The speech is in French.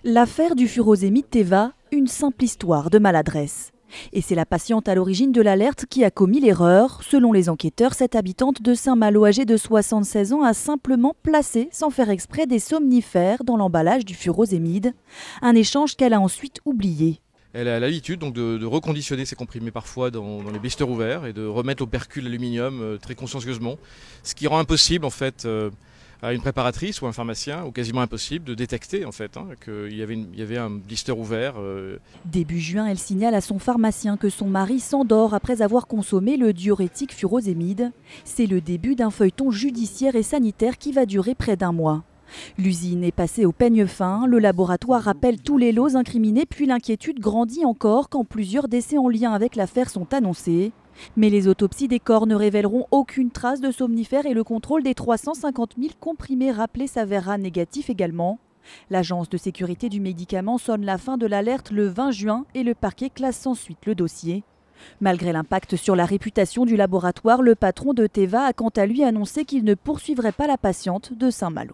L'affaire du furosémide Teva, une simple histoire de maladresse. Et c'est la patiente à l'origine de l'alerte qui a commis l'erreur. Selon les enquêteurs, cette habitante de Saint-Malo âgée de 76 ans a simplement placé, sans faire exprès, des somnifères dans l'emballage du furosémide. Un échange qu'elle a ensuite oublié. Elle a l'habitude donc de reconditionner ses comprimés parfois dans les blisters ouverts et de remettre l'opercule aluminium très consciencieusement. Ce qui rend impossible en fait à une préparatrice ou un pharmacien, ou quasiment impossible de détecter en fait qu'il y avait un blister ouvert. Début juin, elle signale à son pharmacien que son mari s'endort après avoir consommé le diurétique furosémide. C'est le début d'un feuilleton judiciaire et sanitaire qui va durer près d'un mois. L'usine est passée au peigne fin, le laboratoire rappelle tous les lots incriminés, puis l'inquiétude grandit encore quand plusieurs décès en lien avec l'affaire sont annoncés. Mais les autopsies des corps ne révéleront aucune trace de somnifères et le contrôle des 350 000 comprimés rappelés s'avérera négatif également. L'Agence de sécurité du médicament sonne la fin de l'alerte le 20 juin et le parquet classe sans suite le dossier. Malgré l'impact sur la réputation du laboratoire, le patron de Teva a quant à lui annoncé qu'il ne poursuivrait pas la patiente de Saint-Malo.